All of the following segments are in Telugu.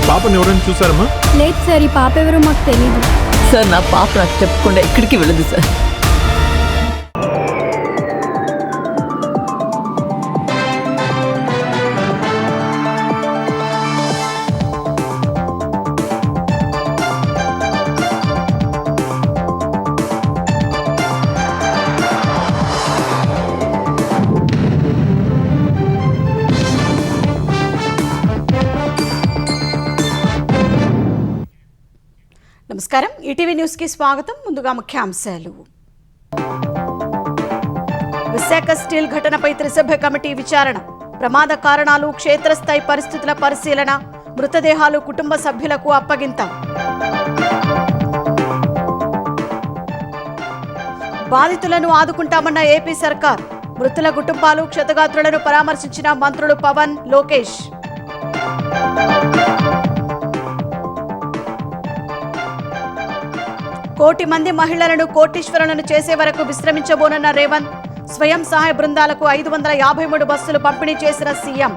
పాపని ఎవరైనా చూసారమ్మా? లేదు సార్, ఈ పాప ఎవరో మాకు తెలియదు సార్. నా పాప నాకు చెప్పకుండా ఎక్కడికి వెళ్ళదు సార్. నమస్కారం, ఈటీవీ న్యూస్ కి స్వాగతం. ముందుగా ముఖ్యాంశాలు. విశాఖ స్టీల్ ఘటనపై త్రిసభ్య కమిటీ విచారణ, ప్రమాద కారణాలు, క్షేత్రస్థాయి పరిస్థితుల పరిశీలన, మృతదేహాలు కుటుంబ సభ్యులకు అప్పగింత. బాధితులను ఆదుకుంటామన్న ఏపీ సర్కార్, మృతుల కుటుంబాలు, క్షతగాత్రులను పరామర్శించిన మంత్రులు పవన్, లోకేష్. కోటి మంది మహిళలను కోటీశ్వరులను చేసే వరకు విశ్రమించబోనన్న రేవంత్, స్వయం సహాయ బృందాలకు 553 బస్సులు పంపిణీ చేసిన సీఎం.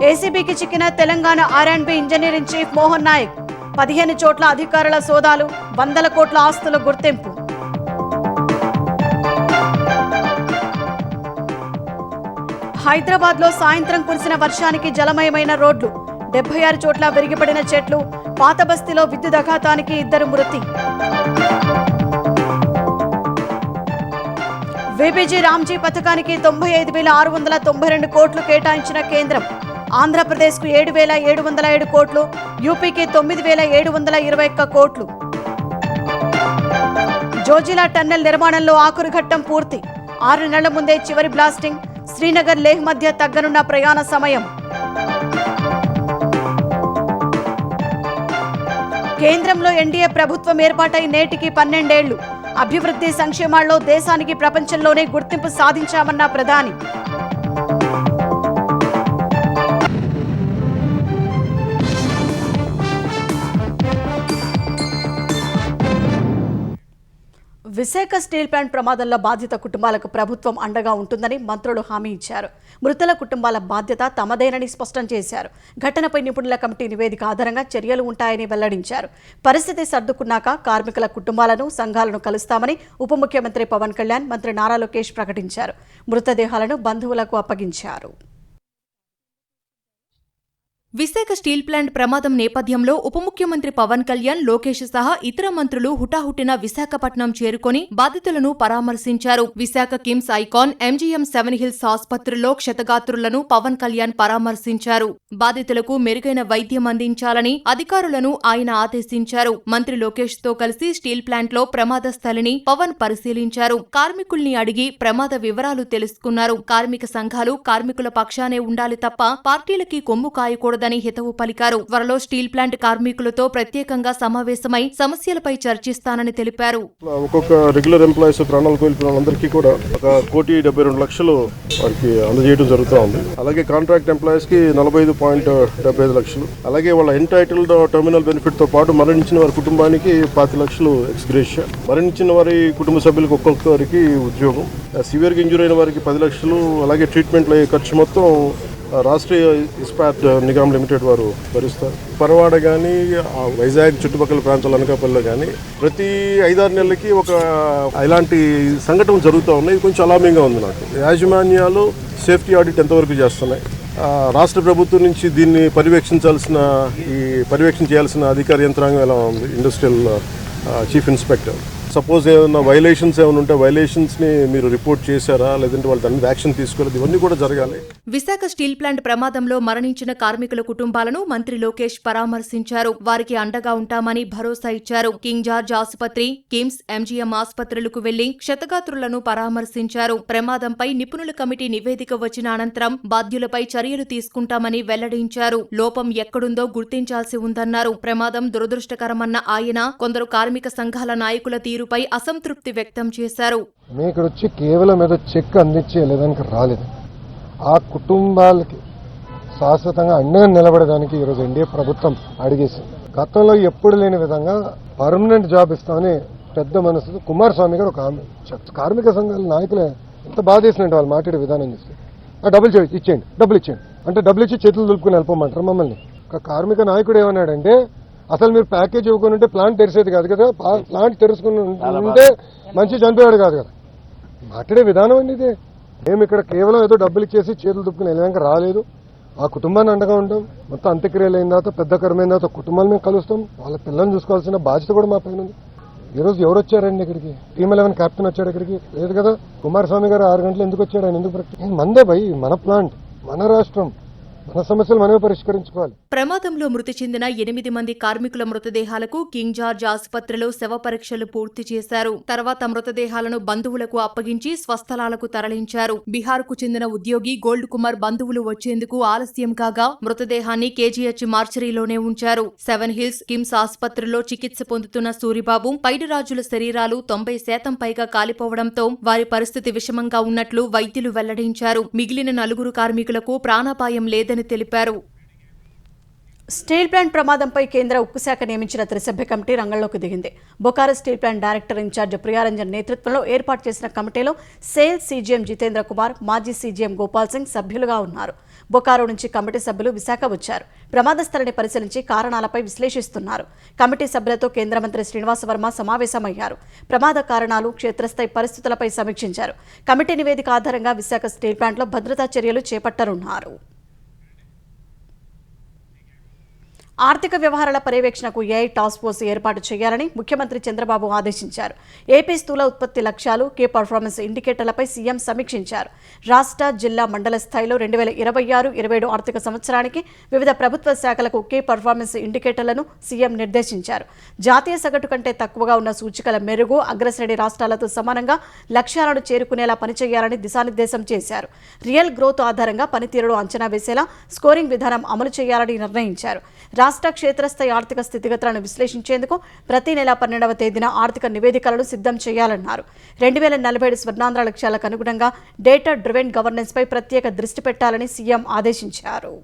ఏసీబీకి చిక్కిన Telangana R&B engineering chief Mohan Nayak, 15 చోట్ల అధికారుల సోదాలు, 100 కోట్ల ఆస్తుల గుర్తింపు. హైదరాబాద్ లో సాయంత్రం కురిసిన వర్షానికి జలమయమైన రోడ్లు, 76 చోట్ల విరిగిపడిన చెట్లు, పాత బస్తీలో విద్యుదఘాతానికి 2 మృతి. వీపీజీ రామ్జీ పథకానికి 95,692 కోట్లు కేటాయించిన కేంద్రం, ఆంధ్రప్రదేశ్కు 7,707 కోట్లు, యూపీకి 9,721 కోట్లు. జోజిలా టన్నెల్ నిర్మాణంలో ఆఖరు ఘట్టం పూర్తి, 6 నెలల ముందే చివరి బ్లాస్టింగ్, శ్రీనగర్ లేహ్ మధ్య తగ్గనున్న ప్రయాణ సమయం. కేంద్రంలో ఎన్డీఏ ప్రభుత్వం ఏర్పాటై నేటికి 12 ఏళ్లు, అభివృద్ధి సంక్షేమాల్లో దేశానికి ప్రపంచంలోనే గుర్తింపు సాధించామన్న ప్రధాని. విశాఖ స్టీల్ ప్లాంట్ ప్రమాదంలో బాధిత కుటుంబాలకు ప్రభుత్వం అండగా ఉంటుందని మంత్రులు హామీ ఇచ్చారు. మృతుల కుటుంబాల బాధ్యత తమదేనని స్పష్టం చేశారు. ఘటనపై నిపుణుల కమిటీ నివేదిక ఆధారంగా చర్యలు ఉంటాయని వెల్లడించారు. పరిస్థితి సర్దుకున్నాక కార్మికుల కుటుంబాలను, సంఘాలను కలుస్తామని ఉప ముఖ్యమంత్రి పవన్ కళ్యాణ్, మంత్రి నారా లోకేష్ ప్రకటించారు. మృతదేహాలను బంధువులకు అప్పగించారు. విశాఖ స్టీల్ ప్లాంట్ ప్రమాదం నేపథ్యంలో ఉప ముఖ్యమంత్రి పవన్ కళ్యాణ్, లోకేష్ సహా ఇతర మంత్రులు హుటాహుటిన విశాఖపట్నం చేరుకొని బాధితులను పరామర్శించారు. Visakha KIMS icon, MGM 7 hills ఆసుపత్రుల్లో క్షతగాత్రులను పవన్ కళ్యాణ్ పరామర్శించారు. బాధితులకు మెరుగైన వైద్యం అందించాలని అధికారులను ఆయన ఆదేశించారు. మంత్రి లోకేష్ తో కలిసి స్టీల్ ప్లాంట్ లో ప్రమాద స్థలిని పవన్ పరిశీలించారు. కార్మికుల్ని అడిగి ప్రమాద వివరాలు తెలుసుకున్నారు. కార్మిక సంఘాలు కార్మికుల పక్షానే ఉండాలి తప్ప పార్టీలకి కొమ్ము కాయకూడదు హితవు పలికారు. త్వరలో స్టీల్ ప్లాంట్ కార్మికులతో ప్రత్యేకంగా సమావేశమై సమస్యలపై చర్చిస్తానని తెలిపారు. ఒక్కొక్క రెగ్యులర్ ఎంప్లాయీస్ ప్రాణాలు కోల్పోయిన వాళ్ళందరికీ కూడా 1,72,00,000 వారికి అందజేయడం జరుగుతూ ఉంది. అలాగే కాంట్రాక్ట్ ఎంప్లాయీస్ కి 45.75 లక్షలు, అలాగే వాళ్ళ ఎంటైటిల్డ్ టర్మినల్ బెనిఫిట్ తో పాటు మరణించిన వారి కుటుంబానికి 10 లక్షలు ఎక్స్గ్రేషియా, మరణించిన వారి కుటుంబ సభ్యులకు ఒక్కొక్కరికి ఉద్యోగం, సివియర్గా ఇంజూర్ అయిన వారికి 10 లక్షలు, అలాగే ట్రీట్మెంట్లో ఖర్చు మొత్తం రాష్ట్రీయ ఇస్పాట్ నిగమ్ లిమిటెడ్ వారు భరిస్తారు. పరవాడ కానీ, వైజాగ్ చుట్టుపక్కల ప్రాంతాల అనకాపల్లిలో కానీ ప్రతి 5-6 నెలలకి ఒక ఇలాంటి సంఘటనలు జరుగుతూ ఉన్నాయి. ఇది కొంచెం అలామింగ్గా ఉంది నాకు. యాజమాన్యాలు సేఫ్టీ ఆడిట్ ఎంతవరకు చేస్తున్నాయి, రాష్ట్ర ప్రభుత్వం నుంచి దీన్ని పర్యవేక్షణ చేయాల్సిన అధికార యంత్రాంగం ఎలా ఉంది, ఇండస్ట్రియల్ చీఫ్ ఇన్స్పెక్టర్. సపోజ్ ఏమైనా వైలేషన్స్ ఏమైనా ఉంటే వైలేషన్స్ ని మీరు రిపోర్ట్ చేశారా, లేదంటే వాళ్ళ దాని యాక్షన్ తీసుకోలేదు, ఇవన్నీ కూడా జరగాలి. విశాఖ స్టీల్ ప్లాంట్ ప్రమాదంలో మరణించిన కార్మికుల కుటుంబాలను మంత్రి లోకేష్ పరామర్శించారు. వారికి అండగా ఉంటామని భరోసా ఇచ్చారు. కింగ్ జార్జ్ ఆసుపత్రి, కిమ్స్, MGM ఆసుపత్రులకు వెళ్లి క్షతగాత్రులను పరామర్శించారు. ప్రమాదంపై నిపుణుల కమిటీ నివేదిక వచ్చిన అనంతరం బాధ్యులపై చర్యలు తీసుకుంటామని వెల్లడించారు. లోపం ఎక్కడుందో గుర్తించాల్సి ఉందన్నారు. ప్రమాదం దురదృష్టకరమన్న ఆయన కొందరు కార్మిక సంఘాల నాయకుల తీరు పై అసంతృప్తి వ్యక్తం చేశారు. మీకు వచ్చి కేవలం ఏదో చెక్ అందించేదానికి రాలేదు. ఆ కుటుంబాలకి శాశ్వతంగా అండగా నిలబడడానికి ఈరోజు ఎన్డీఏ ప్రభుత్వం అడిగేసింది. గతంలో ఎప్పుడు లేని విధంగా పర్మనెంట్ జాబ్ ఇస్తామని పెద్ద మనసు కుమారస్వామి గారు ఒక కార్మిక సంఘాల నాయకులే ఎంత బాధ చేసినట్టు వాళ్ళు మాట్లాడే విధానం చూస్తే ఆ డబ్బులు ఇచ్చేయండి, డబ్బులు ఇచ్చేయండి అంటే డబ్బులు ఇచ్చి చేతులు దులుపుకుని వెళ్ళిపోమంటారు మమ్మల్ని. ఒక కార్మిక నాయకుడు ఏమన్నాడంటే అసలు మీరు ప్యాకేజ్ ఇవ్వకుని ఉంటే ప్లాంట్ తెరిసేది కాదు కదా, ప్లాంట్ తెరుచుకుని ఉంటే మంచి చనిపోయాడు కాదు కదా. మాట్లాడే విధానం అండి ఇదే. మేము ఇక్కడ కేవలం ఏదో డబ్బులు ఇచ్చేసి చేతులు దుప్పుకుని వెళ్ళాక రాలేదు. ఆ కుటుంబాన్ని అండగా ఉంటాం. మొత్తం అంత్యక్రియలు అయిన తర్వాత పెద్ద కర్మైన తర్వాత కుటుంబాలు మేము కలుస్తాం. వాళ్ళ పిల్లల్ని చూసుకోవాల్సిన బాధ్యత కూడా మా పైన ఉంది. ఈరోజు ఎవరు వచ్చారండి ఇక్కడికి? టీమ్ 11 కెప్టెన్ వచ్చాడు ఇక్కడికి? లేదు కదా. కుమారస్వామి గారు 6 గంటలు ఎందుకు వచ్చాడు? ఆయన ఎందుకు? మందే భయ్, మన ప్లాంట్, మన రాష్ట్రం, మన సమస్యలు మనమే పరిష్కరించుకోవాలి. ప్రమాదంలో మృతి చెందిన 8 మంది కార్మికుల మృతదేహాలకు కింగ్ జార్జ్ ఆసుపత్రిలో శవ పరీక్షలు పూర్తి చేశారు. తర్వాత మృతదేహాలను బంధువులకు అప్పగించి స్వస్థలాలకు తరలించారు. బీహార్కు చెందిన ఉద్యోగి గోల్డ్ కుమార్ బంధువులు వచ్చేందుకు ఆలస్యం కాగా మృతదేహాన్ని కేజీహెచ్ మార్చరీలోనే ఉంచారు. 7 హిల్స్ కిమ్స్ ఆసుపత్రిలో చికిత్స పొందుతున్న సూరిబాబు, పైడిరాజుల శరీరాలు 90% పైగా కాలిపోవడంతో వారి పరిస్థితి విషమంగా ఉన్నట్లు వైద్యులు వెల్లడించారు. మిగిలిన 4 కార్మికులకు ప్రాణాపాయం లేదని తెలిపారు. స్టీల్ ప్లాంట్ ప్రమాదంపై కేంద్ర ఉక్కు శాఖ నియమించిన త్రిసభ్య కమిటీ రంగంలోకి దిగింది. Bokaro steel plant director incharge Priyaranjan నేతృత్వంలో ఏర్పాటు చేసిన కమిటీలో సేల్ సీజీఎం జితేంద్ర కుమార్, మాజీ సీజీఎం గోపాల్ సింగ్ సభ్యులుగా ఉన్నారు. బొకారో నుంచి కమిటీ సభ్యులు విశాఖ వచ్చారు. ప్రమాద స్థలిని పరిశీలించి కారణాలపై విశ్లేషిస్తున్నారు. కమిటీ సభ్యులతో కేంద్ర మంత్రి శ్రీనివాస వర్మ సమావేశమయ్యారు. ప్రమాద కారణాలు, క్షేత్రస్థాయి పరిస్థితులపై సమీక్షించారు. కమిటీ నివేదిక ఆధారంగా విశాఖ స్టీల్ ప్లాంట్లో భద్రతా చర్యలు చేపట్టనున్నారు. ఆర్థిక వ్యవహారాల పర్యవేక్షణకు ఏఐ టాస్క్ ఫోర్స్ ఏర్పాటు చేయాలని ముఖ్యమంత్రి చంద్రబాబు ఆదేశించారు. ఏపీ స్థూల ఉత్పత్తి లక్ష్యాలు, కీ పర్ఫార్మెన్స్ ఇండికేటర్లపై సీఎం సమీక్షించారు. రాష్ట్ర, జిల్లా, మండల స్థాయిలో 2026-27 ఆర్థిక సంవత్సరానికి వివిధ ప్రభుత్వ శాఖలకు కీ పర్ఫార్మెన్స్ ఇండికేటర్లను సీఎం నిర్దేశించారు. జాతీయ సగటు కంటే తక్కువగా ఉన్న సూచికల మెరుగు, అగ్రశ్రేణి రాష్ట్రాలతో సమానంగా లక్ష్యాలను చేరుకునేలా పనిచేయాలని దిశానిర్దేశం చేశారు. రియల్ గ్రోత్ ఆధారంగా పనితీరును అంచనా వేసేలా స్కోరింగ్ విధానం అమలు చేయాలని నిర్ణయించారు. రాష్ట్ర క్షేత్రస్థాయి ఆర్థిక స్థితిగతులను విశ్లేషించేందుకు ప్రతి నెల 12వ తేదీన ఆర్థిక నివేదికలను సిద్ధం చేయాలన్నారు. 2047 స్వర్ణాంధ్ర లక్ష్యాలకు అనుగుణంగా డేటా డ్రివెన్ గవర్నెన్స్ పై ప్రత్యేక దృష్టి పెట్టాలని సీఎం ఆదేశించారు.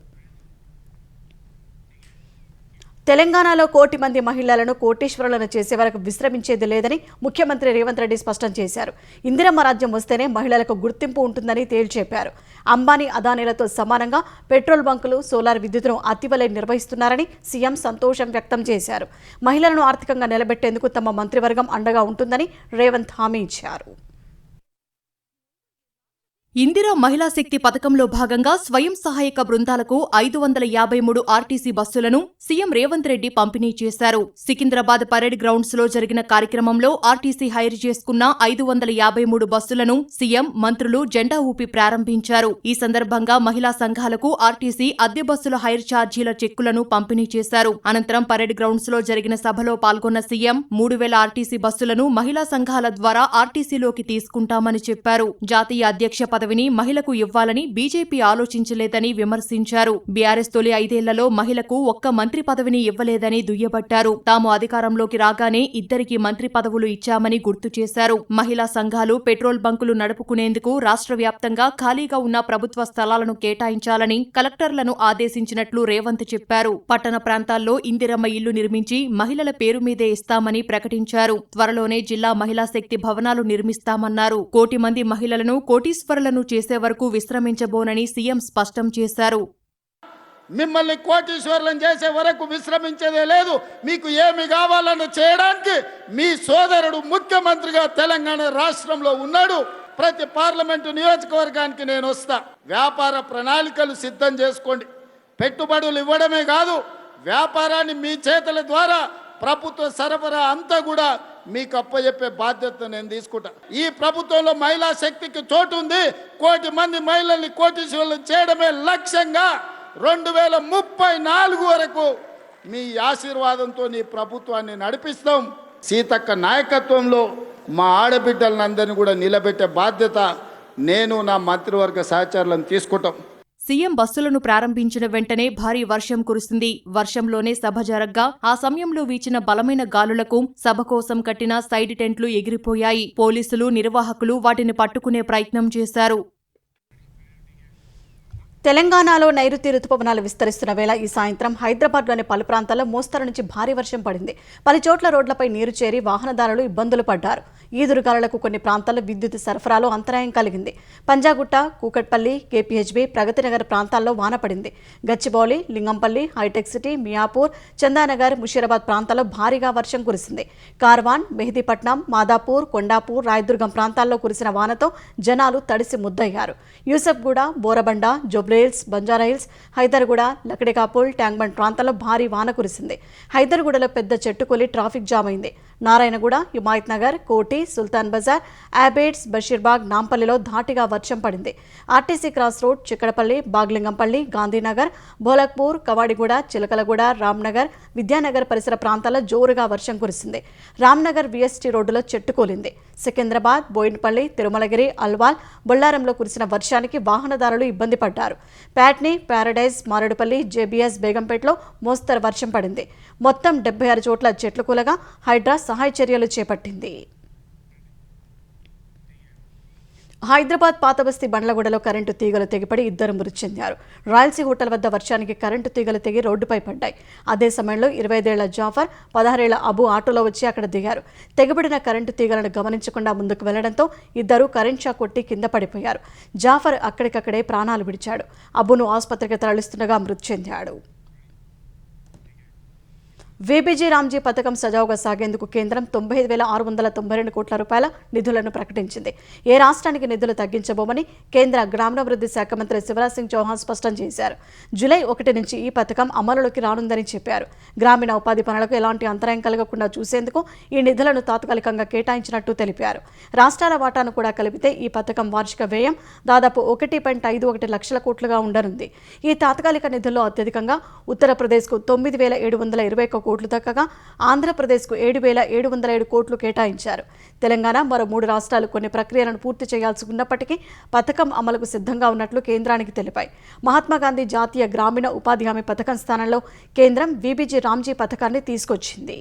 తెలంగాణలో 1 కోటి మంది మహిళలను కోటీశ్వరులను చేసే వరకు విశ్రమించేది లేదని ముఖ్యమంత్రి రేవంత్ రెడ్డి స్పష్టం చేశారు. ఇందిరమ్మ రాజ్యం వస్తేనే మహిళలకు గుర్తింపు ఉంటుందని తేల్చెప్పారు. అంబానీ, అదానీలతో సమానంగా పెట్రోల్ బంకులు, సోలార్ విద్యుత్తును అతివలే నిర్వహిస్తున్నారని సీఎం సంతోషం వ్యక్తం చేశారు. మహిళలను ఆర్థికంగా నిలబెట్టేందుకు తమ మంత్రివర్గం అండగా ఉంటుందని రేవంత్ హామీ ఇచ్చారు. ఇందిరా మహిళా శక్తి పథకంలో భాగంగా స్వయం సహాయక బృందాలకు 553 ఆర్టీసీ బస్సులను సీఎం రేవంత్ రెడ్డి పంపిణీ చేశారు. సికింద్రాబాద్ పరేడ్ గ్రౌండ్స్ లో జరిగిన కార్యక్రమంలో ఆర్టీసీ హైర్ చేసుకున్న 553 బస్సులను సీఎం, మంత్రులు జెండా ఊపి ప్రారంభించారు. ఈ సందర్భంగా మహిళా సంఘాలకు ఆర్టీసీ అద్దె బస్సుల హైర్ ఛార్జీల చెక్కులను పంపిణీ చేశారు. అనంతరం పరేడ్ గ్రౌండ్స్ లో జరిగిన సభలో పాల్గొన్న సీఎం 3000 ఆర్టీసీ బస్సులను మహిళా సంఘాల ద్వారా ఆర్టీసీలోకి తీసుకుంటామని చెప్పారు. జాతీయ అధ్యక్ష పదవిని మహిళకు ఇవ్వాలని బీజేపీ ఆలోచించలేదని విమర్శించారు. బీఆర్ఎస్ తొలి 5 ఏళ్లలో మహిళకు ఒక్క మంత్రి పదవిని ఇవ్వలేదని దుయ్యబట్టారు. తాము అధికారంలోకి రాగానే 2 మంత్రి పదవులు ఇచ్చామని గుర్తు చేశారు. మహిళా సంఘాలు పెట్రోల్ బంకులు నడుపుకునేందుకు రాష్ట్ర వ్యాప్తంగా ఖాళీగా ఉన్న ప్రభుత్వ స్థలాలను కేటాయించాలని కలెక్టర్లను ఆదేశించినట్లు రేవంత్ చెప్పారు. పట్టణ ప్రాంతాల్లో ఇందిరమ్మ ఇల్లు నిర్మించి మహిళల పేరు మీదే ఇస్తామని ప్రకటించారు. త్వరలోనే జిల్లా మహిళా శక్తి భవనాలు నిర్మిస్తామన్నారు. 1 కోటి మంది మహిళలను కోటీశ్వరులను చేసే వరకు విశ్రమించబోనని సీఎం స్పష్టం చేశారు. మిమ్మల్ని కోటీశ్వరులను చేసే వరకు విశ్రమించేదే లేదు. మీకు ఏమి కావాలని చేయడానికి మీ సోదరుడు ముఖ్యమంత్రిగా తెలంగాణ రాష్ట్రంలో ఉన్నాడు. ప్రతి పార్లమెంటు నియోజకవర్గానికి నేను వస్తా. వ్యాపార ప్రణాళికలు సిద్ధం చేసుకోండి. పెట్టుబడులు ఇవ్వడమే కాదు, వ్యాపారాన్ని మీ చేతుల ద్వారా ప్రభుత్వ సరఫరా అంతా కూడా మీకు అప్పచెప్పే బాధ్యత నేను తీసుకుంటా. ఈ ప్రభుత్వంలో మహిళా శక్తికి చోటు ఉంది. 1 కోటి మంది మహిళల్ని కోటీశ్వరులను చేయడమే లక్ష్యంగా 2034 వరకు మీ ఆశీర్వాదంతో ఈ ప్రభుత్వాన్ని నడిపిస్తాం. సీతక్క నాయకత్వంలో మా ఆడబిడ్డలందరినీ కూడా నిలబెట్టే బాధ్యత నేను, నా మంత్రివర్గ సహచరులను తీసుకుంటాం. సీఎం బస్సులను ప్రారంభించిన వెంటనే భారీ వర్షం కురిసింది. వర్షంలోనే సభ జరగ్గా ఆ సమయంలో వీచిన బలమైన గాలులకు సభ కోసం కట్టిన సైడ్ టెంట్లు ఎగిరిపోయాయి. పోలీసులు, నిర్వాహకులు వాటిని పట్టుకునే ప్రయత్నం చేశారు. తెలంగాణలో నైరుతి రుతుపవనాలు విస్తరిస్తున్న వేళ ఈ సాయంత్రం హైదరాబాద్లోని పలు ప్రాంతాల్లో మోస్తరు నుంచి భారీ వర్షం పడింది. పలు చోట్ల రోడ్లపై నీరు చేరి వాహనదారులు ఇబ్బందులు పడ్డారు. ఈదురుగాలులకు కొన్ని ప్రాంతాల్లో విద్యుత్ సరఫరాలో అంతరాయం కలిగింది. పంజాగుట్ట, కూకట్పల్లి, కేపీహెచ్బీ, ప్రగతినగర్ ప్రాంతాల్లో వాన పడింది. గచ్చిబౌలి, లింగంపల్లి, హైటెక్ సిటీ, మియాపూర్, చందానగర్, ముషీరాబాద్ ప్రాంతాల్లో భారీగా వర్షం కురిసింది. కార్వాన్, మెహదీపట్నం, మాదాపూర్, కొండాపూర్, రాయదుర్గం ప్రాంతాల్లో కురిసిన వానతో జనాలు తడిసి ముద్దయ్యారు. యూసఫ్గూడ, బోరబండ, జోబ్రేల్స్, బంజారాహిల్స్, హైదర్గూడ, లకడికాపుల్, ట్యాంక్బండ్ ప్రాంతాల్లో భారీ వాన కురిసింది. హైదర్గూడలో పెద్ద చెట్టు కూలి ట్రాఫిక్ జామ్ అయింది. నారాయణగూడ, హిమాయత్ నగర్, కోటి, సుల్తాన్ బజార్, ఆబేడ్స్, బషీర్బాగ్, నాంపల్లిలో ధాటిగా వర్షం పడింది. RTC cross road, Chikkadpally, Baghlingampally, Gandhinagar, Bholakpur, Kavadiguda, Chilkalguda, Ramnagar, Vidyanagar పరిసర ప్రాంతాల్లో జోరుగా వర్షం కురిసింది. రామ్నగర్ విఎస్టీ రోడ్డులో చెట్టు కూలింది. సికింద్రాబాద్, బోయిన్పల్లి, తిరుమలగిరి, అల్వాల్, బొల్లారంలో కురిసిన వర్షానికి వాహనదారులు ఇబ్బంది పడ్డారు. ప్యాట్నీ, ప్యారడైజ్, మారేడుపల్లి, జేబీఎస్, బేగంపేటలో మోస్తరు వర్షం పడింది. మొత్తం 76 చోట్ల చెట్లు కూలగా హైడ్రా సహాయ చర్యలు చేపట్టింది. హైదరాబాద్ పాతబస్తీ బండ్లగూడలో కరెంటు తీగలు తెగిపడి 2 మృతి చెందారు. రాయల్సీ హోటల్ వద్ద వర్షానికి కరెంటు తీగలు తెగి రోడ్డుపై పడ్డాయి. అదే సమయంలో 25 ఏళ్ల జాఫర్, 16 ఏళ్ల అబు ఆటోలో వచ్చి అక్కడ దిగారు. తెగిపడిన కరెంటు తీగలను గమనించకుండా ముందుకు వెళ్లడంతో 2 కరెంట్ షాక్ కొట్టి కింద పడిపోయారు. జాఫర్ అక్కడికక్కడే ప్రాణాలు విడిచాడు. అబును ఆసుపత్రికి తరలిస్తుండగా మృతి చెందాడు. వీబీజీ రామ్జీ పథకం సజావుగా సాగేందుకు కేంద్రం 95,692 కోట్ల రూపాయల నిధులను ప్రకటించింది. ఏ రాష్ట్రానికి నిధులు తగ్గించబోమని కేంద్ర గ్రామీణాభివృద్ధి శాఖ మంత్రి శివరాజ్ సింగ్ చౌహాన్ స్పష్టం చేశారు. జూలై 1 నుంచి ఈ పథకం అమలులోకి రానుందని చెప్పారు. గ్రామీణ ఉపాధి పనులకు ఎలాంటి అంతరాయం కలగకుండా చూసేందుకు ఈ నిధులను తాత్కాలికంగా కేటాయించినట్టు తెలిపారు. రాష్ట్రాల వాటాను కూడా కలిపితే ఈ పథకం వార్షిక వ్యయం దాదాపు 1.51 లక్షల కోట్లుగా ఉండనుంది. ఈ తాత్కాలిక నిధుల్లో అత్యధికంగా ఉత్తరప్రదేశ్కు 9,721 కోట్లు దక్కగా ఆంధ్రప్రదేశ్కు 7,707 కోట్లు కేటాయించారు. తెలంగాణ మరో 3 రాష్ట్రాలు కొన్ని ప్రక్రియలను పూర్తి చేయాల్సి ఉన్నప్పటికీ పథకం అమలుకు సిద్ధంగా ఉన్నట్లు కేంద్రానికి తెలిపాయి. మహాత్మాగాంధీ జాతీయ గ్రామీణ ఉపాధి హామీ పథకం స్థానంలో కేంద్రం వీబీజీ రామ్జీ పథకాన్ని తీసుకొచ్చింది.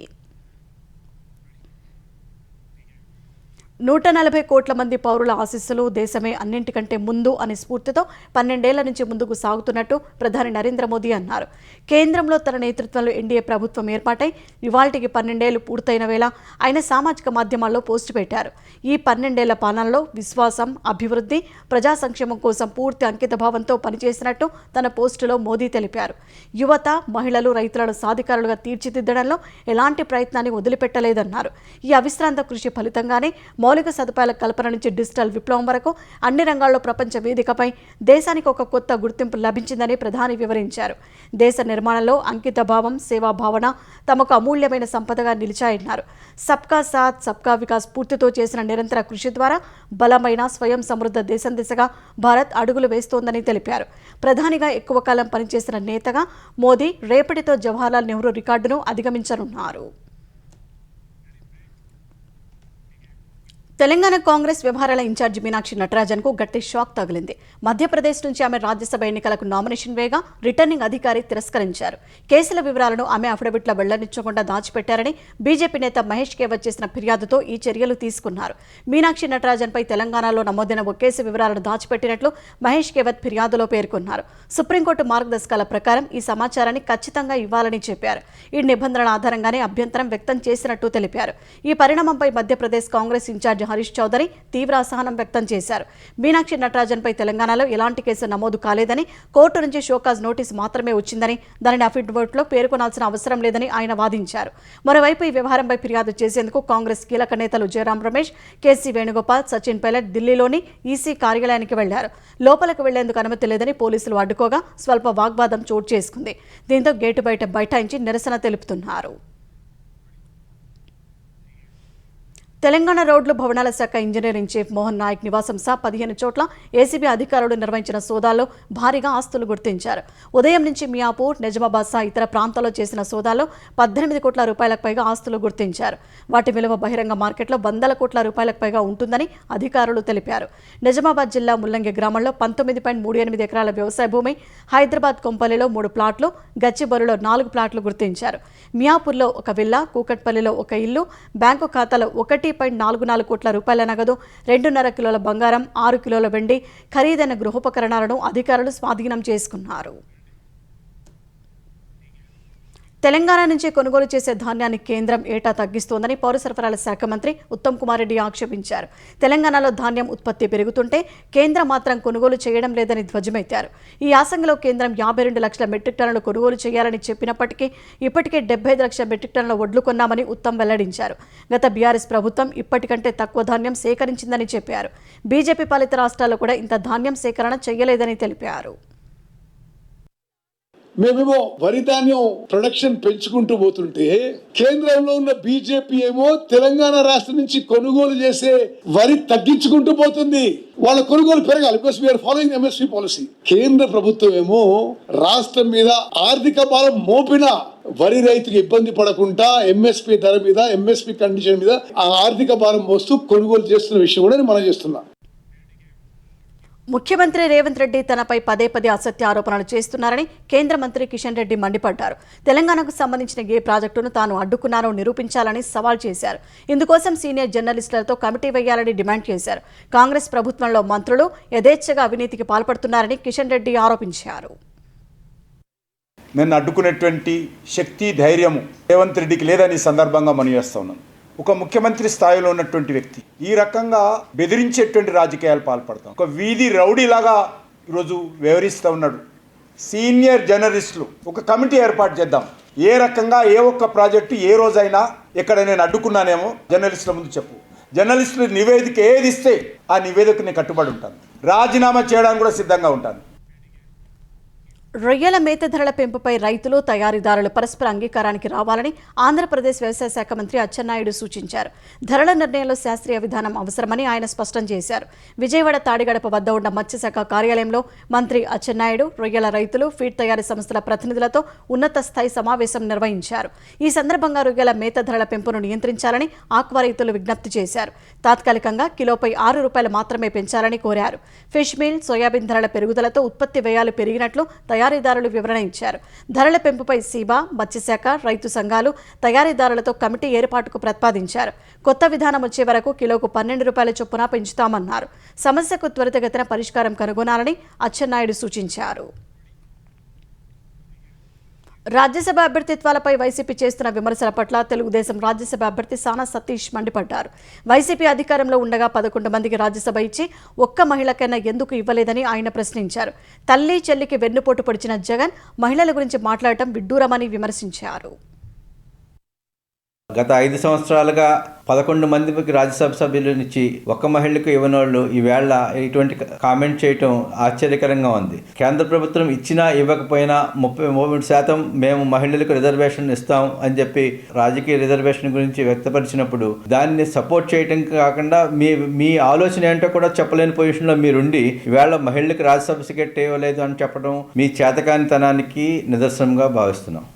140 కోట్ల మంది పౌరుల ఆశీస్సులు దేశమే అన్నింటికంటే ముందు అనే స్ఫూర్తితో 12 ఏళ్ల నుంచి ముందుకు సాగుతున్నట్టు ప్రధాని నరేంద్ర మోదీ అన్నారు. కేంద్రంలో తన నేతృత్వంలో ఎన్డీఏ ప్రభుత్వం ఏర్పాటై ఇవాళ్టికి 12 ఏళ్లు పూర్తయిన వేళ ఆయన సామాజిక మాధ్యమాల్లో పోస్టు పెట్టారు. ఈ 12 ఏళ్ల పాలనలో విశ్వాసం, అభివృద్ధి, ప్రజా సంక్షేమం కోసం పూర్తి అంకితభావంతో పనిచేసినట్టు తన పోస్టులో మోదీ తెలిపారు. యువత, మహిళలు, రైతులను సాధికారులుగా తీర్చిదిద్దడంలో ఎలాంటి ప్రయత్నాన్ని వదిలిపెట్టలేదన్నారు. ఈ అవిశ్రాంత కృషి ఫలితంగానే మౌలిక సదుపాయాల కల్పన నుంచి డిజిటల్ విప్లవం వరకు అన్ని రంగాల్లో ప్రపంచ వేదికపై దేశానికి ఒక కొత్త గుర్తింపు లభించిందని ప్రధాని వివరించారు. దేశ నిర్మాణంలో అంకిత భావం, సేవా భావన తమకు అమూల్యమైన సంపదగా నిలిచాయన్నారు. సబ్కా సాథ్, సబ్కా వికాస్ పూర్తితో చేసిన నిరంతర కృషి ద్వారా బలమైన స్వయం సమృద్ధ దేశం దిశగా భారత్ అడుగులు వేస్తోందని తెలిపారు. ప్రధానిగా ఎక్కువ కాలం పనిచేసిన నేతగా మోదీ రేపటితో జవహర్లాల్ నెహ్రూ రికార్డును అధిగమించనున్నారు. తెలంగాణ కాంగ్రెస్ వ్యవహారాల ఇన్ఛార్జి మీనాక్షి నటరాజన్కు గట్టి షాక్ తగిలింది. మధ్యప్రదేశ్ నుంచి ఆమె రాజ్యసభ ఎన్నికలకు నామినేషన్ వేయగా రిటర్నింగ్ అధికారి తిరస్కరించారు. కేసుల వివరాలను ఆమె అఫిడవిట్లో వెళ్లనిచ్చకుండా దాచిపెట్టారని బీజేపీ నేత మహేష్ కేవత్ చేసిన ఫిర్యాదుతో ఈ చర్యలు తీసుకున్నారు. మీనాక్షి నటరాజన్పై తెలంగాణలో నమోదైన ఓ కేసు వివరాలను దాచిపెట్టినట్లు మహేష్ కేవత్ ఫిర్యాదులో పేర్కొన్నారు. సుప్రీంకోర్టు మార్గదర్శకాల ప్రకారం ఈ సమాచారాన్ని ఖచ్చితంగా ఇవ్వాలని చెప్పారు. ఈ నిబంధనల ఆధారంగానే అభ్యంతరం వ్యక్తం చేసినట్టు తెలిపారు. ఈ పరిణామంపై మధ్యప్రదేశ్ కాంగ్రెస్ ఇన్ఛార్జి హరీష్ చౌదరి తీవ్ర అసహనం వ్యక్తం చేశారు. మీనాక్షి నటరాజన్పై తెలంగాణలో ఎలాంటి కేసు నమోదు కాలేదని, కోర్టు నుంచి షోకాజ్ నోటీసు మాత్రమే వచ్చిందని, దానిని అఫిడవిట్లో పేర్కొనాల్సిన అవసరం లేదని ఆయన వాదించారు. మరోవైపు ఈ వ్యవహారంపై ఫిర్యాదు చేసేందుకు కాంగ్రెస్ కీలక నేతలు జయరాం రమేష్, కేసీ వేణుగోపాల్, సచిన్ పైలట్ ఢిల్లీలోని ఈసీ కార్యాలయానికి వెళ్లారు. లోపలికి వెళ్లేందుకు అనుమతి లేదని పోలీసులు అడ్డుకోగా స్వల్ప వాగ్వాదం చోటు చేసుకుంది. దీంతో గేటు బయట బైఠాయించి నిరసన తెలుపుతున్నారు. తెలంగాణ రోడ్లు భవనాల శాఖ ఇంజనీరింగ్ చీఫ్ మోహన్ నాయక్ నివాసం సహా 15 చోట్ల ఏసీబీ అధికారులు నిర్వహించిన సోదాల్లో భారీగా ఆస్తులు గుర్తించారు. ఉదయం నుంచి మియాపూర్, నిజామాబాద్ సహా ఇతర ప్రాంతాల్లో చేసిన సోదాల్లో 18 కోట్ల రూపాయలకు పైగా ఆస్తులు గుర్తించారు. వాటి విలువ బహిరంగ మార్కెట్లో 100 కోట్ల రూపాయలకు పైగా ఉంటుందని అధికారులు తెలిపారు. నిజామాబాద్ జిల్లా ముల్లంగి గ్రామంలో 19.38 ఎకరాల వ్యవసాయ భూమి, హైదరాబాద్ కొంపల్లిలో 3 ప్లాట్లు, గచ్చిబౌలిలో 4 ప్లాట్లు గుర్తించారు. మియాపూర్లో ఒక విల్లా, కూకట్పల్లిలో ఒక ఇల్లు, బ్యాంకు ఖాతాలో 1 1.44 కోట్ల రూపాయల నగదు, 2.5 కిలోల బంగారం, 6 కిలోల వెండి, ఖరీదైన గృహోపకరణాలను అధికారులు స్వాధీనం చేసుకున్నారు. తెలంగాణ నుంచి కొనుగోలు చేసే ధాన్యాన్ని కేంద్రం ఏటా తగ్గిస్తోందని పౌర సరఫరాల శాఖ మంత్రి ఉత్తమ్ కుమార్ రెడ్డి ఆక్షేపించారు. తెలంగాణలో ధాన్యం ఉత్పత్తి పెరుగుతుంటే కేంద్రం మాత్రం కొనుగోలు చేయడం లేదని ధ్వజమెత్తారు. ఈ యాసంగిలో కేంద్రం 52 లక్షల మెట్రిక్ టన్నులు కొనుగోలు చేయాలని చెప్పినప్పటికీ ఇప్పటికే 75 లక్షల మెట్రిక్ టన్నుల వడ్లు కొన్నామని ఉత్తమ్ వెల్లడించారు. గత బీఆర్ఎస్ ప్రభుత్వం ఇప్పటికంటే తక్కువ ధాన్యం సేకరించిందని చెప్పారు. బీజేపీ పాలిత రాష్ట్రాల్లో కూడా ఇంత ధాన్యం సేకరణ చేయలేదని తెలిపారు. మేమేమో వరి ధాన్యం ప్రొడక్షన్ పెంచుకుంటూ పోతుంటే కేంద్రంలో ఉన్న బీజేపీ ఏమో తెలంగాణ రాష్ట్రం నుంచి కొనుగోలు చేసే వరి తగ్గించుకుంటూ పోతుంది. వాళ్ళ కొనుగోలు పెరగాలి, because we are following MSP policy. కేంద్ర ప్రభుత్వం ఏమో రాష్ట్రం మీద ఆర్థిక భారం మోపిన వరి రైతుకి ఇబ్బంది పడకుండా ఎంఎస్పీ ధర మీద, ఎంఎస్పీ కండిషన్ మీద ఆ ఆర్థిక భారం మోస్తూ కొనుగోలు చేస్తున్న విషయం కూడా మనం చేస్తున్నాం. ముఖ్యమంత్రి రేవంత్ రెడ్డి తనపై పదే అసత్య ఆరోపణలు చేస్తున్నారని కేంద్ర మంత్రి కిషన్ రెడ్డి మండిపడ్డారు. తెలంగాణకు సంబంధించిన ఏ ప్రాజెక్టును తాను అడ్డుకున్నారో నిరూపించాలని సవాల్ చేశారు. ఇందుకోసం సీనియర్ జర్నలిస్టులతో కమిటీ వేయాలని డిమాండ్ చేశారు. కాంగ్రెస్ ప్రభుత్వంలో మంత్రులు యథేచ్ఛగా అవినీతికి పాల్పడుతున్నారని కిషన్ రెడ్డి ఆరోపించారు. నన్ను అడ్డుకునేటువంటి శక్తి, ధైర్యము రేవంత్ రెడ్డికి లేదని సందర్భంగా మనవేస్తా ఉన్నాను. ఒక ముఖ్యమంత్రి స్థాయిలో ఉన్నటువంటి వ్యక్తి ఈ రకంగా బెదిరించేటువంటి రాజకీయాలు పాల్పడతాం. ఒక వీధి రౌడీలాగా ఈరోజు వ్యవహరిస్తూ ఉన్నాడు. సీనియర్ జర్నలిస్టులు ఒక కమిటీ ఏర్పాటు చేద్దాం. ఏ రకంగా ఏ ఒక్క ప్రాజెక్టు ఏ రోజైనా ఎక్కడ నేను అడ్డుకున్నానేమో జర్నలిస్టుల ముందు చెప్పు. జర్నలిస్టులు నివేదిక ఏది ఇస్తే ఆ నివేదికకు నేను కట్టుబడి ఉంటాను. రాజీనామా చేయడానికి కూడా సిద్ధంగా ఉంటాను. రొయ్యల మేత ధరల పెంపుపై రైతులు, తయారీదారులు పరస్పర అంగీకారానికి రావాలని ఆంధ్రప్రదేశ్ వ్యవసాయ శాఖ మంత్రి అచ్చెన్నాయుడు సూచించారు. ధరల నిర్ణయంలో శాస్త్రీయ విధానం అవసరమని ఆయన స్పష్టం చేశారు. విజయవాడ తాడిగడప వద్ద ఉన్న మత్స్యశాఖ కార్యాలయంలో మంత్రి అచ్చెన్నాయుడు రొయ్యల రైతులు, ఫీడ్ తయారీ సంస్థల ప్రతినిధులతో ఉన్నత స్థాయి సమావేశం నిర్వహించారు. ఈ సందర్భంగా రొయ్యల మేత ధరల పెంపును నియంత్రించాలని ఆక్వా రైతులు విజ్ఞప్తి చేశారు. తాత్కాలికంగా కిలోపై 6 రూపాయలు మాత్రమే పెంచాలని కోరారు. ఫిష్ మీల్, సోయాబీన్ ధరల పెరుగుదలతో ఉత్పత్తి వ్యయాలు పెరిగినట్లు తయారీదారులు వివరణ ఇచ్చారు. ధరల పెంపుపై సీబా, మత్స్యశాఖ, రైతు సంఘాలు తయారీదారులతో కమిటీ ఏర్పాటుకు ప్రతిపాదించారు. కొత్త విధానం వచ్చే వరకు కిలోకు 12 రూపాయల చొప్పున పెంచుతామన్నారు. సమస్యకు త్వరితగతిన పరిష్కారం కనుగొనాలని అచ్చెన్నాయుడు సూచించారు. రాజ్యసభ అభ్యర్థిత్వాలపై వైసీపీ చేస్తున్న విమర్శల పట్ల తెలుగుదేశం రాజ్యసభ అభ్యర్థి సానా సతీష్ మండిపడ్డారు. వైసీపీ అధికారంలో ఉండగా 11 మందికి రాజ్యసభ ఇచ్చి ఒక్క మహిళకైనా ఎందుకు ఇవ్వలేదని ఆయన ప్రశ్నించారు. తల్లి, చెల్లికి వెన్నుపోటు పొడిచిన జగన్ మహిళల గురించి మాట్లాడటం విడ్డూరమని విమర్శించారు. గత 5 సంవత్సరాలుగా 11 మందికి రాజ్యసభ సభ్యులనిచ్చి ఒక్క మహిళకు ఇవ్వనోళ్ళు ఈవేళ ఇటువంటి కామెంట్ చేయటం ఆశ్చర్యకరంగా ఉంది. కేంద్ర ప్రభుత్వం ఇచ్చినా ఇవ్వకపోయినా 33% మేము మహిళలకు రిజర్వేషన్ ఇస్తాం అని చెప్పి రాజకీయ రిజర్వేషన్ గురించి వ్యక్తపరిచినప్పుడు దాన్ని సపోర్ట్ చేయటం కాకుండా మీ ఆలోచన ఏంటో కూడా చెప్పలేని పొజిషన్లో మీరుండి ఈవేళ మహిళలకు రాజ్యసభ టికెట్ ఇవ్వలేదు అని చెప్పడం మీ చేతకానితనానికి నిదర్శనంగా భావిస్తున్నాం.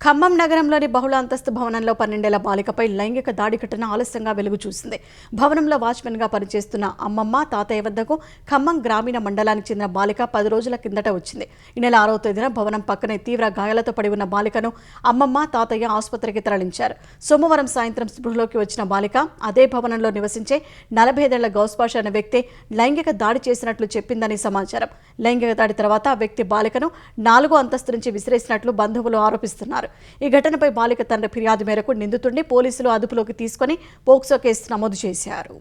ఖమ్మం నగరంలోని బహుళ అంతస్తు భవనంలో 12 ఏళ్ల బాలికపై లైంగిక దాడి ఘటన ఆలస్యంగా వెలుగు చూసింది. భవనంలో వాచ్మెన్గా పనిచేస్తున్న అమ్మమ్మ, తాతయ్య వద్దకు ఖమ్మం గ్రామీణ మండలానికి చెందిన బాలిక 10 రోజుల కిందట వచ్చింది. ఈ నెల 6వ తేదీన భవనం పక్కనే తీవ్ర గాయాలతో పడి ఉన్న బాలికను అమ్మమ్మ, తాతయ్య ఆసుపత్రికి తరలించారు. సోమవారం సాయంత్రం స్పృహలోకి వచ్చిన బాలిక అదే భవనంలో నివసించే 45 ఏళ్ల గౌస్పాషా అనే వ్యక్తి లైంగిక దాడి చేసినట్లు చెప్పిందని సమాచారం. లైంగిక దాడి తర్వాత ఆ వ్యక్తి బాలికను 4వ అంతస్తు నుంచి విసిరేసినట్లు బంధువులు ఆరోపిస్తున్నారు. ఈ ఘటనపై బాలిక తండ్రి ఫిర్యాదు మేరకు నిందితుడిని పోలీసులు అదుపులోకి తీసుకుని పోక్సో కేసు నమోదు చేశారు.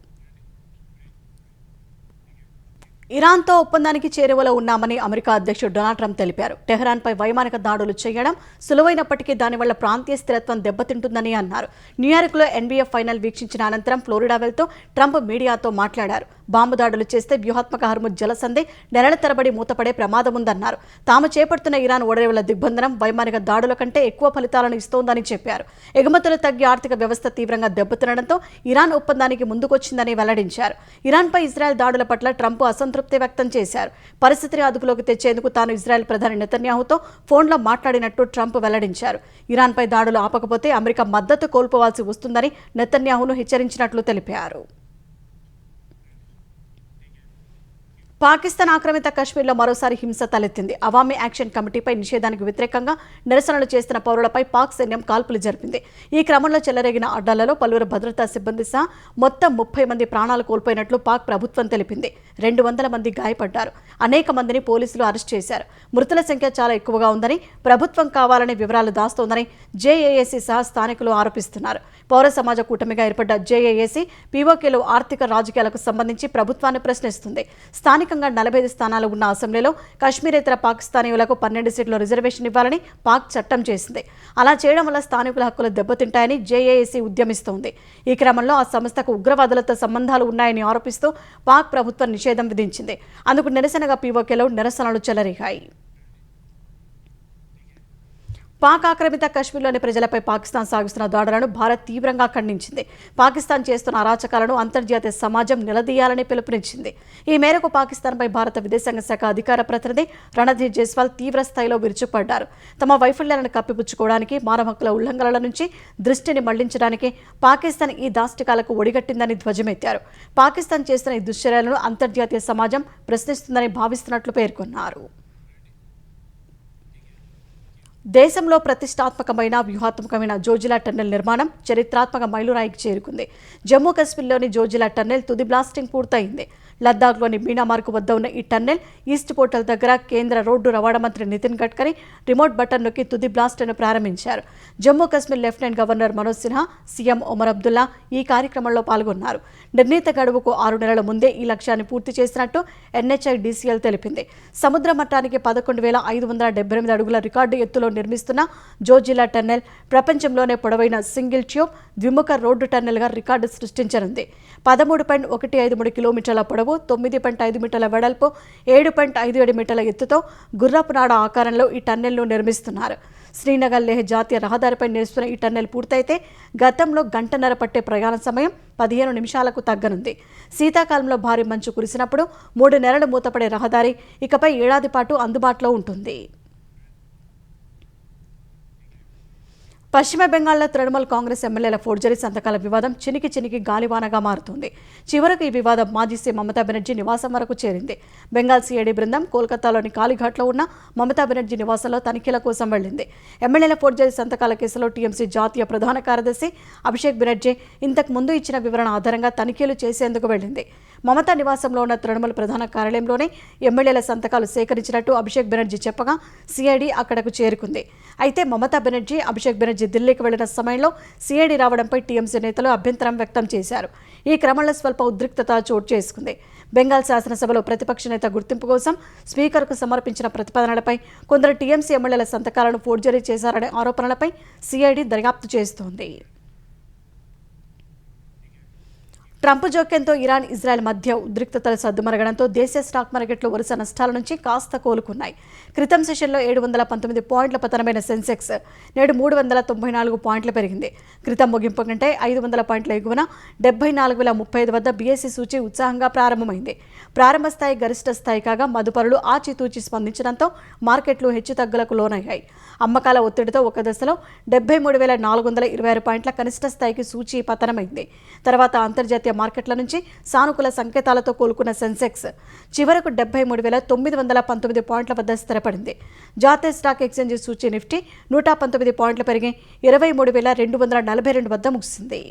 ఇరాన్తో ఒప్పందానికి చేరువలో ఉన్నామని అమెరికా అధ్యక్షుడు డొనాల్డ్ ట్రంప్ తెలిపారు. టెహ్రాన్పై వైమానిక దాడులు చేయడం సులువైనప్పటికీ దానివల్ల ప్రాంతీయ స్థిరత్వం దెబ్బతింటుందని అన్నారు. న్యూయార్క్లో NBA ఫైనల్ వీక్షించిన అనంతరం ఫ్లోరిడా వెళ్తూ ట్రంప్ మీడియాతో మాట్లాడారు. బాంబు దాడులు చేస్తే వ్యూహాత్మక హర్ముజ్ జలసంధి నెలల తరబడి మూతపడే ప్రమాదం ఉందన్నారు. తాము చేపడుతున్న ఇరాన్ ఓడరేవుల దిగ్బంధనం వైమానిక దాడుల కంటే ఎక్కువ ఫలితాలను ఇస్తోందని చెప్పారు. ఎగుమతులు తగ్గి ఆర్థిక వ్యవస్థ తీవ్రంగా దెబ్బతినడంతో ఇరాన్ ఒప్పందానికి ముందుకొచ్చిందని వెల్లడించారు. ఇరాన్పై ఇజ్రాయెల్ దాడుల పట్ల ట్రంప్ అసంతృప్తి వ్యక్తం చేశారు. పరిస్థితిని అదుపులోకి తెచ్చేందుకు తాను ఇజ్రాయెల్ ప్రధాని నెతన్యాహుతో ఫోన్లో మాట్లాడినట్టు ట్రంప్ వెల్లడించారు. ఇరాన్పై దాడులు ఆపకపోతే అమెరికా మద్దతు కోల్పోవాల్సి వస్తుందని నెతన్యాహును హెచ్చరించినట్లు తెలిపారు. పాకిస్తాన్ ఆక్రమిత కశ్మీర్లో మరోసారి హింస తలెత్తింది. అవామీ యాక్షన్ కమిటీపై నిషేధానికి వ్యతిరేకంగా నిరసనలు చేస్తున్న పౌరులపై పాక్ సైన్యం కాల్పులు జరిపింది. ఈ క్రమంలో చెలరేగిన అడ్డాలలో పలువురు భద్రతా సిబ్బంది సహా మొత్తం 30 మంది ప్రాణాలు కోల్పోయినట్లు పాక్ ప్రభుత్వం తెలిపింది. 200 మంది గాయపడ్డారు. అనేక మందిని పోలీసులు అరెస్ట్ చేశారు. మృతుల సంఖ్య చాలా ఎక్కువగా ఉందని, ప్రభుత్వం కావాలని వివరాలు దాస్తోందని జేఏఏసీ సహా స్థానికులు ఆరోపిస్తున్నారు. పౌర సమాజ కూటమిగా ఏర్పడ్డ జేఏఏసీ పీఓకేలో ఆర్థిక రాజకీయాలకు సంబంధించి ప్రభుత్వాన్ని ప్రశ్నిస్తుంది. స్థానికంగా 45 స్థానాలు ఉన్న అసెంబ్లీలో కశ్మీరేతర పాకిస్తానీయులకు 12 సీట్ల రిజర్వేషన్ ఇవ్వాలని పాక్ చట్టం చేసింది. అలా చేయడం వల్ల స్థానికుల హక్కులు దెబ్బతింటాయని జేఏఏసీ ఉద్యమిస్తోంది. ఈ క్రమంలో ఆ సంస్థకు ఉగ్రవాదులతో సంబంధాలు ఉన్నాయని ఆరోపిస్తూ పాక్ ప్రభుత్వం నిషేధం విధించింది. అందుకు నిరసనగా పీఓకేలో నిరసనలు చెలరేగాయి. పాక్ ఆక్రమిత కశ్మీర్లోని ప్రజలపై పాకిస్తాన్ సాగిస్తున్న దాడులను భారత్ తీవ్రంగా ఖండించింది. పాకిస్తాన్ చేస్తున్న అరాచకాలను అంతర్జాతీయ సమాజం నిలదీయాలని పిలుపునిచ్చింది. ఈ మేరకు పాకిస్తాన్పై భారత విదేశాంగ శాఖ అధికార ప్రతినిధి రణధీర్ జైస్వాల్ తీవ్ర స్థాయిలో విరుచుకుపడ్డారు. తమ వైఫల్యాలను కప్పిపుచ్చుకోవడానికి, మానవ హక్కుల ఉల్లంఘనల నుంచి దృష్టిని మళ్లించడానికి పాకిస్తాన్ ఈ దాష్టికాలకు ఒడిగట్టిందని ధ్వజమెత్తారు. పాకిస్తాన్ చేస్తున్న ఈ దుశ్చర్యలను అంతర్జాతీయ సమాజం ప్రశ్నిస్తుందని భావిస్తున్నట్లు పేర్కొన్నారు. దేశంలో ప్రతిష్టాత్మకమైన వ్యూహాత్మకమైన జోజిలా టన్నెల్ నిర్మాణం చరిత్రాత్మక మైలురాయికి చేరుకుంది. జమ్మూ కాశ్మీర్లోని జోజిలా టన్నెల్ తుది బ్లాస్టింగ్ పూర్తయింది. లద్దాఖ్లోని మీనామార్గ్ వద్ద ఉన్న ఈ టన్నెల్ ఈస్ట్ పోర్టల్ దగ్గర కేంద్ర రోడ్డు రవాణా మంత్రి నితిన్ గడ్కరీ రిమోట్ బటన్ నొక్కి తుది బ్లాస్ట్ను ప్రారంభించారు. Jammu Kashmir lieutenant governor Manoj Sinha, CM Omar Abdullah ఈ కార్యక్రమంలో పాల్గొన్నారు. నిర్ణీత గడువుకు 6 నెలల ముందే ఈ లక్ష్యాన్ని పూర్తి చేసినట్టు NHIDCL తెలిపింది. సముద్ర మట్టానికి 11,578 అడుగుల రికార్డు ఎత్తులో నిర్మిస్తున్న జోజిలా టన్నెల్ ప్రపంచంలోనే పొడవైన సింగిల్ ట్యూబ్ ద్విముఖ రోడ్డు టన్నెల్గా రికార్డు సృష్టించనుంది. 13.153 కిలోమీటర్ల పొడవు, 9.5 మీటర్ల వెడల్పు, 7.57 మీటర్ల ఎత్తుతో గుర్రపు నాడ ఆకారంలో ఈ టన్నెల్ను నిర్మిస్తున్నారు. శ్రీనగర్ లేహ్ జాతీయ రహదారిపై నిలుస్తున్న ఈ టన్నెల్ పూర్తయితే గతంలో గంటన్నర పట్టే ప్రయాణ సమయం 15 నిమిషాలకు తగ్గనుంది. శీతాకాలంలో భారీ మంచు కురిసినప్పుడు 3 నెలలు మూతపడే రహదారి ఇకపై ఏడాది పాటు అందుబాటులో ఉంటుంది. పశ్చిమ బెంగాల్లో తృణమూల్ కాంగ్రెస్ ఎమ్మెల్యేల ఫోర్జరీ సంతకాల వివాదం చినికి గాలివానగా మారుతుంది. చివరకు ఈ వివాదం మాజీ సీఎం మమతా బెనర్జీ నివాసం వరకు చేరింది. బెంగాల్ సిఐడి బృందం కోల్కతాలోని కాలిఘాట్లో ఉన్న మమతా బెనర్జీ నివాసంలో తనిఖీల కోసం వెళ్లింది. ఎమ్మెల్యేల ఫోర్జరీ సంతకాల కేసులో టీఎంసీ జాతీయ ప్రధాన కార్యదర్శి అభిషేక్ బెనర్జీ ఇంతకు ముందు ఇచ్చిన వివరణ ఆధారంగా తనిఖీలు చేసేందుకు వెళ్లింది. మమతా నివాసంలో ఉన్న తృణమూల్ ప్రధాన కార్యాలయంలోనే ఎమ్మెల్యేల సంతకాలు సేకరించినట్టు అభిషేక్ బెనర్జీ చెప్పగా సిఐడి అక్కడకు చేరుకుంది. అయితే మమతా బెనర్జీ, అభిషేక్ బెనర్జీ ఢిల్లీకి వెళ్లిన సమయంలో సిఐడి రావడంపై టీఎంసీ నేతలు అభ్యంతరం వ్యక్తం చేశారు. ఈ క్రమంలో స్వల్ప ఉద్రిక్తత చోటు చేసుకుంది. బెంగాల్ శాసనసభలో ప్రతిపక్ష నేత గుర్తింపు కోసం స్పీకర్కు సమర్పించిన ప్రతిపాదనలపై కొందరు టీఎంసీ ఎమ్మెల్యేల సంతకాలను ఫోర్జరీ చేశారనే ఆరోపణలపై సిఐడి దర్యాప్తు చేస్తోంది. ట్రంప్ జోక్యంతో ఇరాన్, ఇజ్రాయెల్ మధ్య ఉద్రిక్తతలు సద్దుమరగడంతో దేశీయ స్టాక్ మార్కెట్లు వరుస నష్టాల నుంచి కాస్త కోలుకున్నాయి. క్రితం సెషన్లో 719 పాయింట్ల పతనమైన సెన్సెక్స్ నేడు 394 పాయింట్లు పెరిగింది. క్రితం ముగింపు కంటే 500 పాయింట్ల ఎగువన 74,035 వద్ద బీఎస్సీ సూచీ ఉత్సాహంగా ప్రారంభమైంది. ప్రారంభ స్థాయి గరిష్ట స్థాయి కాగా మదుపరులు ఆచితూచి స్పందించడంతో మార్కెట్లు హెచ్చుతగ్గులకు లోనయ్యాయి. అమ్మకాల ఒత్తిడితో ఒక దశలో 73,426 పాయింట్ల కనిష్ట స్థాయికి సూచీ పతనమైంది. తర్వాత అంతర్జాతీయ మార్కెట్ల నుంచి సానుకూల సంకేతాలతో కోలుకున్న సెన్సెక్స్ చివరకు 73,919 పాయింట్ల వద్ద స్థిరపడింది. జాతీయ స్టాక్ ఎక్స్చేంజ్ సూచీ నిఫ్టీ 119 పాయింట్లు పెరిగి 23,242 వద్ద ముగిసింది.